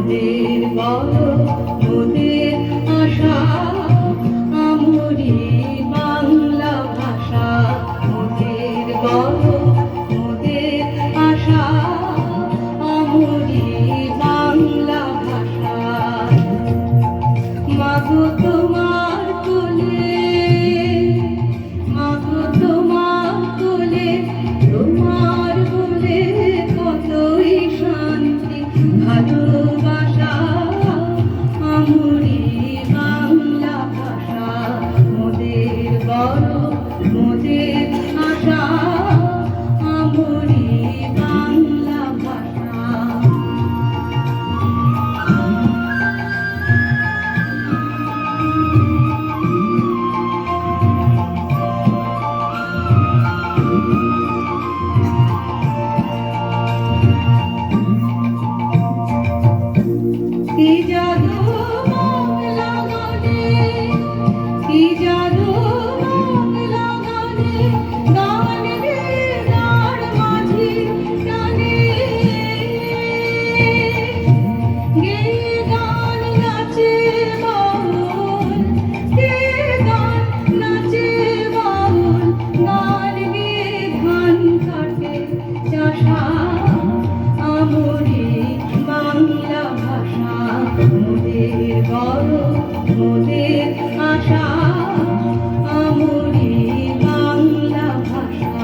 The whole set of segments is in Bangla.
মোদের বড় মোদের আশা আমরি বাংলা ভাষা মোদের বড় মোদের আশা আমরি বাংলা ভাষা মাগো তোমার কোলে মাগো তোমার কোলে তোমার বলে কতই শান্তি ভালোবাসা আমরি বাংলা ভাষা মোদের বড় মোদের আশা আমরি বাংলা ভাষা কি জাদু বাংলা গানে কি জাদু বাংলা গানে গান গে গান মাঝি টানে গে গান নাচে বাউল গে গান নাচে বাউল গান গে ধান কাটে চাষা আমরি বাংলা ভাষা মোদের বড় মোদের আশা আমরি বাংলা ভাষা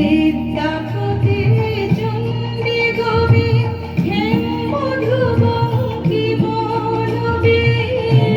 বিদ্যাপতি চণ্ডী গোবিন্দ হেম মধু বঙ্কিম নবীন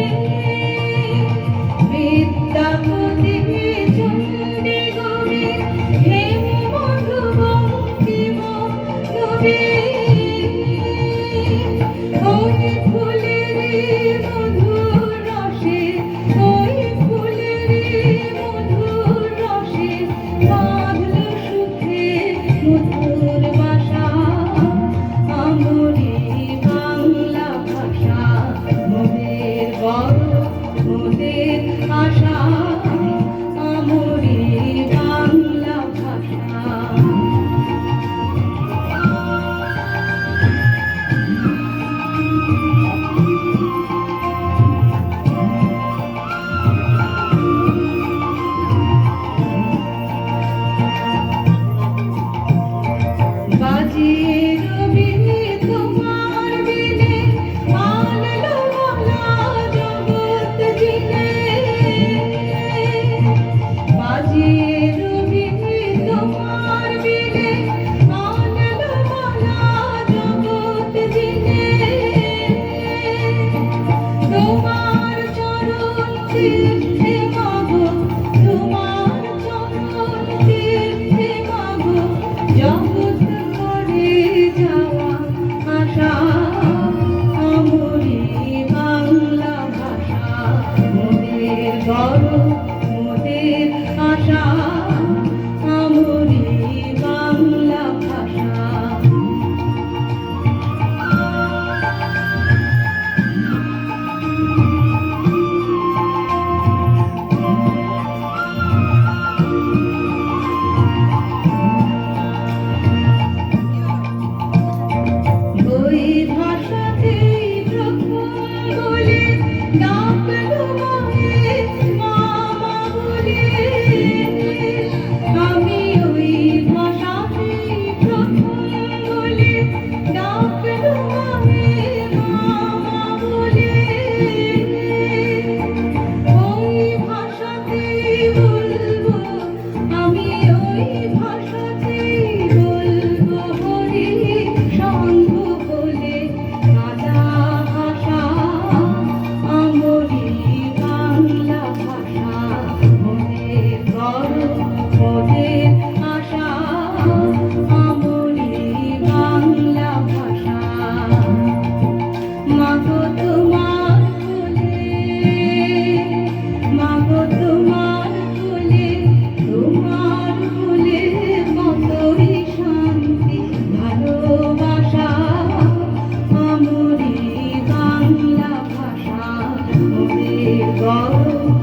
গরম